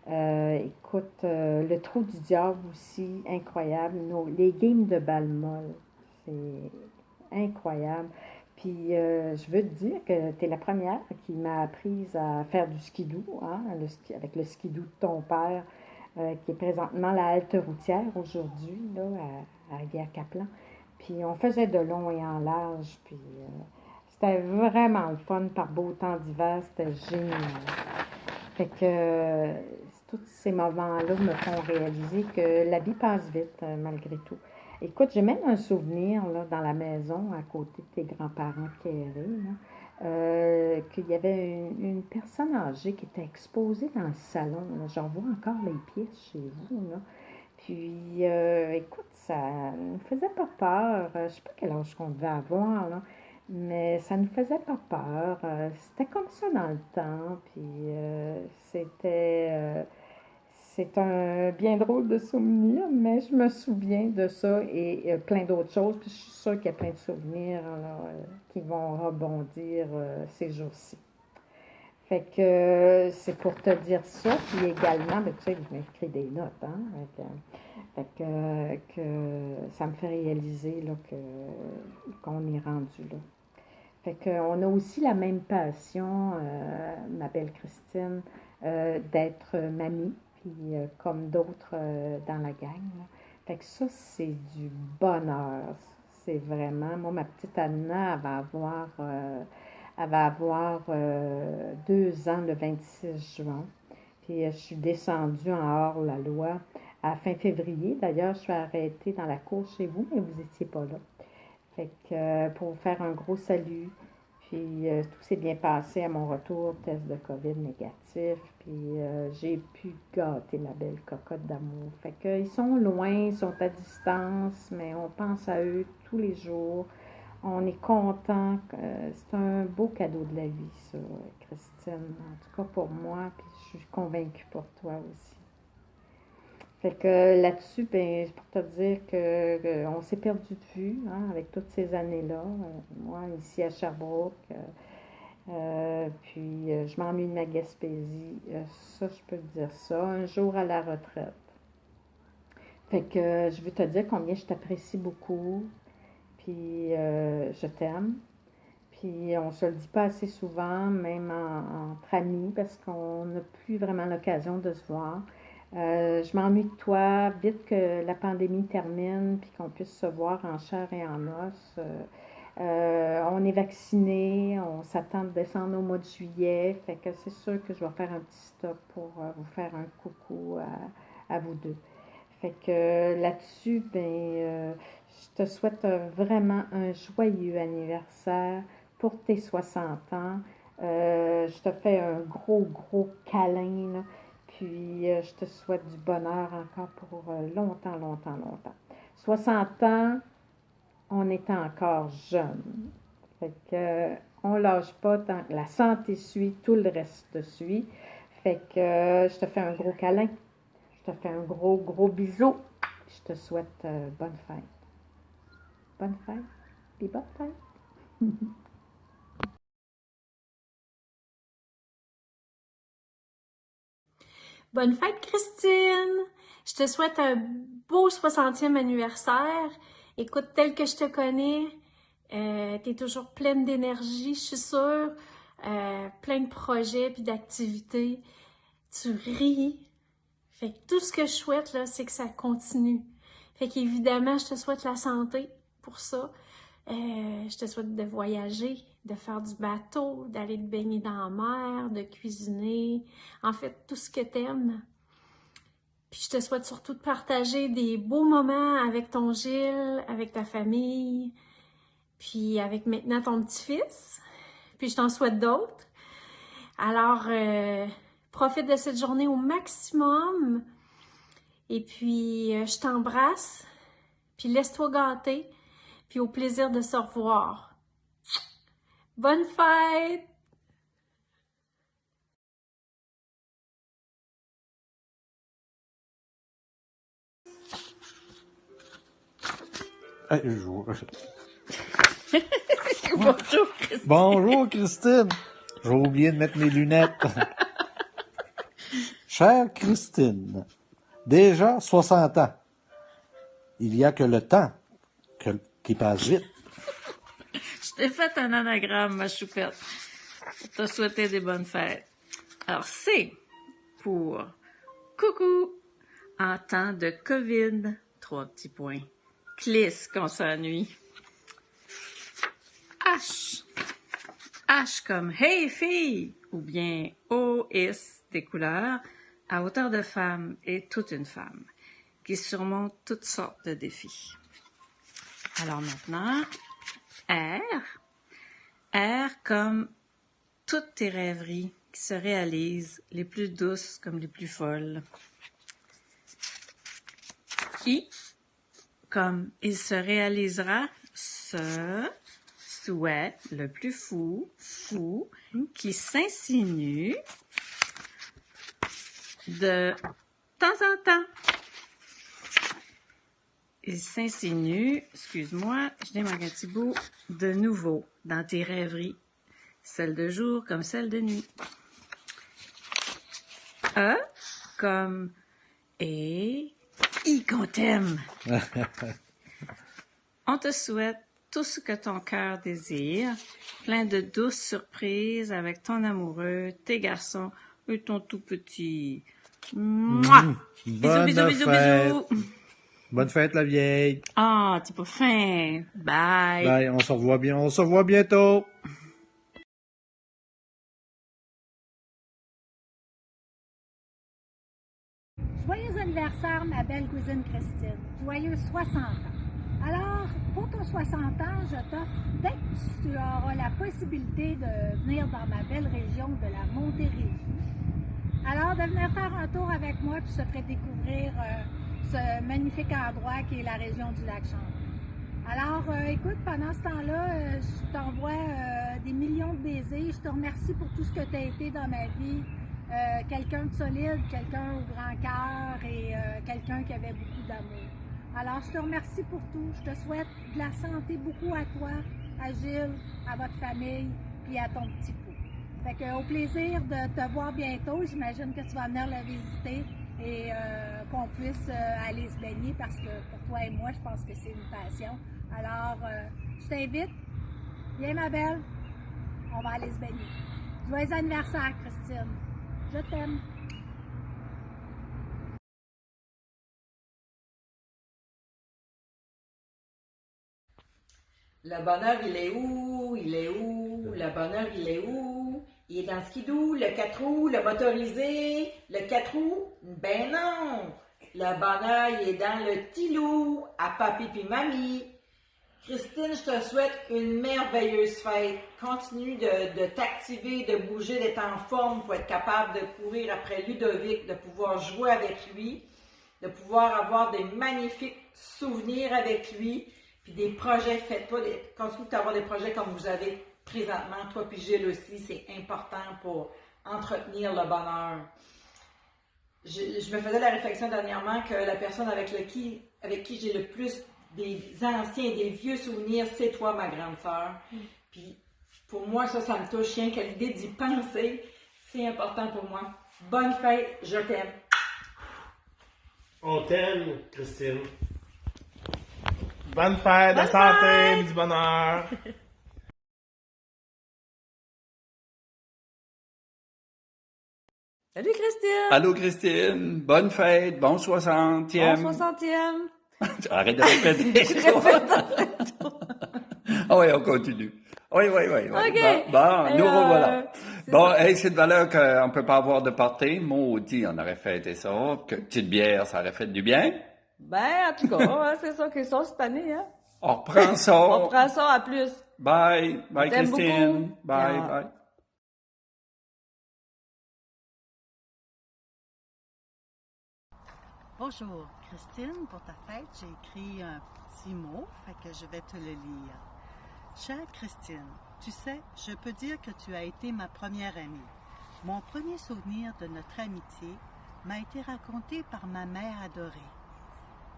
Écoute, le trou du diable aussi, incroyable. Les games de balle molle, Incroyable. Puis, je veux te dire que tu es la première qui m'a apprise à faire du skidoo, hein, avec le skidoo de ton père, qui est présentement la halte routière aujourd'hui, là, à Guerre-Caplan. Puis, on faisait de long et en large, puis c'était vraiment le fun par beau temps d'hiver, c'était génial. Fait que tous ces moments-là me font réaliser que la vie passe vite, malgré tout. Écoute, j'ai même un souvenir là, dans la maison, à côté de tes grands-parents qu'il y avait une personne âgée qui était exposée dans le salon. J'en vois encore les pièces chez vous. Là. Puis, écoute, ça ne faisait pas peur. Je ne sais pas quel âge qu'on devait avoir, là, mais ça ne faisait pas peur. C'était comme ça dans le temps. Puis, c'est un bien drôle de souvenir, mais je me souviens de ça et plein d'autres choses. Puis je suis sûre qu'il y a plein de souvenirs là, qui vont rebondir ces jours-ci. Fait que c'est pour te dire ça. Puis également, ben, tu sais, je m'écris des notes. Hein, que ça me fait réaliser là, qu'on est rendu là. Fait qu'on a aussi la même passion, ma belle Christine, d'être mamie. Puis, comme d'autres dans la gang. Là. Fait que ça, c'est du bonheur. C'est vraiment... Moi, ma petite Anna, elle va avoir 2 ans le 26 juin. Puis, je suis descendue en hors-la-loi à fin février. D'ailleurs, je suis arrêtée dans la cour chez vous, mais vous n'étiez pas là. Fait que pour vous faire un gros salut. Puis tout s'est bien passé à mon retour, test de COVID négatif. Puis j'ai pu gâter ma belle cocotte d'amour. Fait qu'ils sont loin, ils sont à distance, mais on pense à eux tous les jours. On est content. C'est un beau cadeau de la vie, ça, Christine. En tout cas pour moi, puis je suis convaincue pour toi aussi. Fait que là-dessus, ben, pour te dire qu'on s'est perdu de vue hein, avec toutes ces années-là. Moi, ici à Sherbrooke, puis je m'ennuie de ma Gaspésie. Ça, je peux te dire ça. Un jour à la retraite. Fait que je veux te dire combien je t'apprécie beaucoup. Puis je t'aime. Puis on se le dit pas assez souvent, même entre amis, parce qu'on n'a plus vraiment l'occasion de se voir. Je m'ennuie de toi, vite que la pandémie termine, puis qu'on puisse se voir en chair et en os. On est vaccinés, on s'attend de descendre au mois de juillet, fait que c'est sûr que je vais faire un petit stop pour vous faire un coucou à vous deux. Fait que là-dessus, ben, je te souhaite vraiment un joyeux anniversaire pour tes 60 ans. Je te fais un gros câlin, là. Puis, je te souhaite du bonheur encore pour longtemps. 60 ans, on est encore jeune. Fait que, on lâche pas tant que la santé suit, tout le reste suit. Fait que, je te fais un gros câlin. Je te fais un gros bisou. Je te souhaite bonne fête. Bonne fête. Puis bonne fête. Bonne fête, Christine! Je te souhaite un beau 60e anniversaire. Écoute, tel que je te connais, t'es toujours pleine d'énergie, je suis sûre, plein de projets puis d'activités. Tu ris. Fait que tout ce que je souhaite, là, c'est que ça continue. Fait qu'évidemment, je te souhaite la santé pour ça. Je te souhaite de voyager, de faire du bateau, d'aller te baigner dans la mer, de cuisiner, en fait, tout ce que t'aimes. Puis je te souhaite surtout de partager des beaux moments avec ton Gilles, avec ta famille, puis avec maintenant ton petit-fils. Puis je t'en souhaite d'autres. Alors, profite de cette journée au maximum. Et puis, je t'embrasse, puis laisse-toi gâter. Puis au plaisir de se revoir. Bonne fête! Bonjour, Christine. Bonjour, Christine. J'ai oublié de mettre mes lunettes. Chère Christine, déjà 60 ans. Il y a que le temps qui passe vite. t'ai fait un anagramme, ma choupette, pour te souhaiter des bonnes fêtes. Alors, C pour coucou en temps de COVID, 3 petits points. Cliss, qu'on s'ennuie. H. H comme hey fille, ou bien OS des couleurs, à hauteur de femme et toute une femme, qui surmonte toutes sortes de défis. Alors maintenant, R. R comme toutes tes rêveries qui se réalisent, les plus douces comme les plus folles. I. Comme il se réalisera ce souhait le plus fou, qui s'insinue de temps en temps. Il s'insinue, excuse-moi, je n'ai mon petit bout, de nouveau dans tes rêveries, celles de jour comme celles de nuit. A comme et I qu'on t'aime. On te souhaite tout ce que ton cœur désire, plein de douces surprises avec ton amoureux, tes garçons et ton tout petit. Mouah! Bisous. Bonne fête, la vieille. Ah, t'es pas fin. Bye. Bye, on se revoit bientôt. Joyeux anniversaire, ma belle cousine Christine. Joyeux 60 ans. Alors, pour ton 60 ans, je t'offre, dès que tu auras la possibilité de venir dans ma belle région de la Montérégie, alors de venir faire un tour avec moi, puis je te ferai découvrir ce magnifique endroit qui est la région du Lac-Champlain. Alors, écoute, pendant ce temps-là, je t'envoie des millions de baisers. Je te remercie pour tout ce que tu as été dans ma vie. Quelqu'un de solide, quelqu'un au grand cœur et quelqu'un qui avait beaucoup d'amour. Alors, je te remercie pour tout. Je te souhaite de la santé beaucoup à toi, à Gilles, à votre famille, puis à ton petit coup. Fait que, au plaisir de te voir bientôt. J'imagine que tu vas venir le visiter et qu'on puisse aller se baigner parce que pour toi et moi, je pense que c'est une passion. Alors, je t'invite. Viens, ma belle. On va aller se baigner. Joyeux anniversaire, Christine. Je t'aime. Le bonheur, il est où? Il est où? Le bonheur, il est où? Il est dans le skidoo, le 4 roues, le motorisé, le 4 roues? Ben non! Le bonheur, il est dans le tilou, à papi puis mamie. Christine, je te souhaite une merveilleuse fête. Continue de t'activer, de bouger, d'être en forme pour être capable de courir après Ludovic, de pouvoir jouer avec lui, de pouvoir avoir des magnifiques souvenirs avec lui, puis des projets. Faites-toi, continue d'avoir des projets comme vous avez présentement, toi puis Gilles aussi. C'est important pour entretenir le bonheur. Je me faisais la réflexion dernièrement que la personne avec qui j'ai le plus des anciens, des vieux souvenirs, c'est toi, ma grande sœur. Puis pour moi, ça me touche rien que l'idée d'y penser. C'est important pour moi. Bonne fête, je t'aime. On t'aime, Christine. Bonne fête, de santé, du bonheur. Salut Christine! Allô Christine, bonne fête, bon 60e. Bon 60e! Arrête de répéter. Ah oui, on continue. Oui. OK. Bon, nous revoilà. Bon, hey, c'est de valeur qu'on ne peut pas avoir de party. Maudit, on aurait fêté ça. Que petite bière, ça aurait fait du bien. Ben, en tout cas, c'est ça qu'ils sont cette année, hein? On reprend ça. On reprend ça à plus. Bye Christine. Beaucoup. Bye. Bonjour, Christine, pour ta fête, j'ai écrit un petit mot, fait que je vais te le lire. Chère Christine, tu sais, je peux dire que tu as été ma première amie. Mon premier souvenir de notre amitié m'a été raconté par ma mère adorée.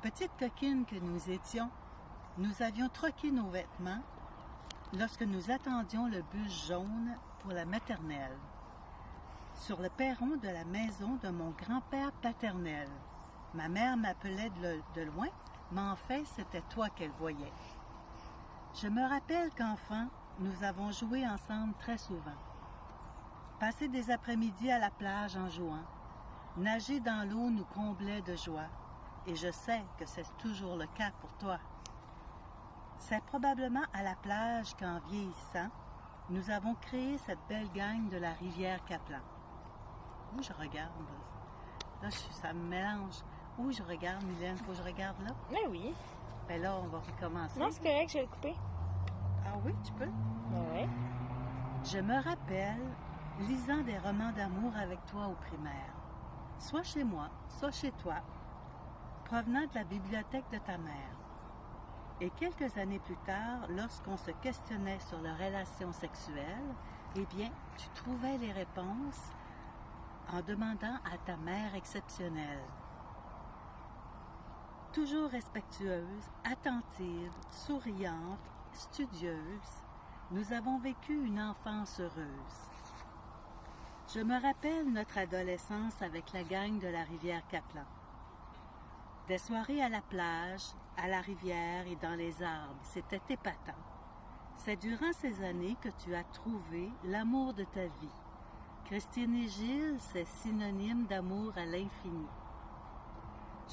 Petite coquine que nous étions, nous avions troqué nos vêtements lorsque nous attendions le bus jaune pour la maternelle, sur le perron de la maison de mon grand-père paternel. Ma mère m'appelait de loin, mais en fait, c'était toi qu'elle voyait. Je me rappelle qu'enfant, nous avons joué ensemble très souvent. Passer des après-midi à la plage en jouant. Nager dans l'eau nous comblait de joie. Et je sais que c'est toujours le cas pour toi. C'est probablement à la plage qu'en vieillissant, nous avons créé cette belle gang de la rivière Caplan. Où je regarde? Là, ça me mélange. Où je regarde, Mylène? Faut que je regarde là? Mais oui. Ben là, on va recommencer. Non, c'est correct, je vais le couper. Ah oui, tu peux? Oui. Je me rappelle lisant des romans d'amour avec toi au primaire. Soit chez moi, soit chez toi, provenant de la bibliothèque de ta mère. Et quelques années plus tard, lorsqu'on se questionnait sur leurs relations sexuelles, eh bien, tu trouvais les réponses en demandant à ta mère exceptionnelle. Toujours respectueuse, attentive, souriante, studieuse, nous avons vécu une enfance heureuse. Je me rappelle notre adolescence avec la gang de la rivière Caplan. Des soirées à la plage, à la rivière et dans les arbres, c'était épatant. C'est durant ces années que tu as trouvé l'amour de ta vie. Christine et Gilles, c'est synonyme d'amour à l'infini.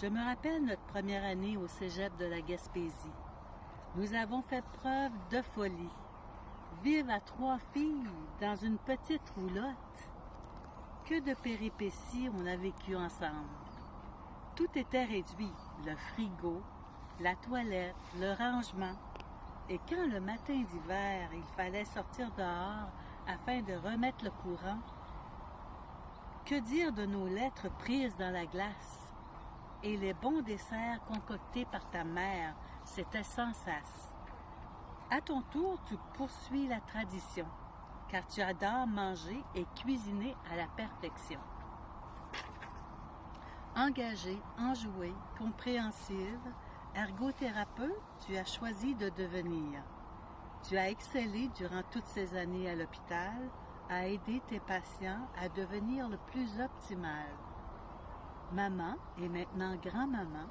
Je me rappelle notre première année au cégep de la Gaspésie. Nous avons fait preuve de folie. Vivre à 3 filles dans une petite roulotte. Que de péripéties on a vécu ensemble. Tout était réduit, le frigo, la toilette, le rangement. Et quand le matin d'hiver, il fallait sortir dehors afin de remettre le courant, que dire de nos lettres prises dans la glace? Et les bons desserts concoctés par ta mère, c'était sans cesse. À ton tour, tu poursuis la tradition, car tu adores manger et cuisiner à la perfection. Engagée, enjouée, compréhensive, ergothérapeute, tu as choisi de devenir. Tu as excellé durant toutes ces années à l'hôpital à aider tes patients à devenir le plus optimal. Maman et maintenant grand-maman,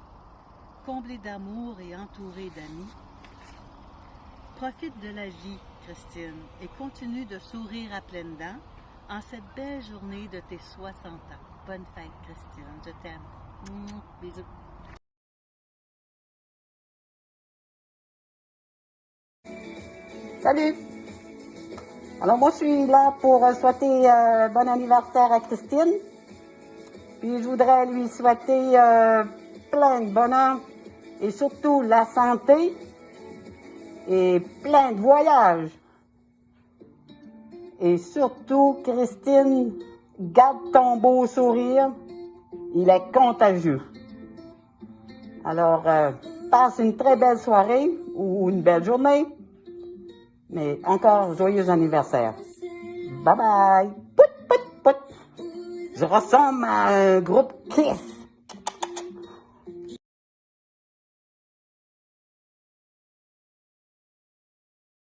comblée d'amour et entourée d'amis. Profite de la vie, Christine, et continue de sourire à pleines dents en cette belle journée de tes 60 ans. Bonne fête, Christine. Je t'aime. Bisous. Salut! Alors moi, je suis là pour souhaiter bon anniversaire à Christine. Puis je voudrais lui souhaiter plein de bonheur et surtout la santé et plein de voyages. Et surtout, Christine, garde ton beau sourire, il est contagieux. Alors, passe une très belle soirée ou une belle journée, mais encore joyeux anniversaire. Bye bye! Pout, pout, pout. Je ressemble à un groupe Kiss.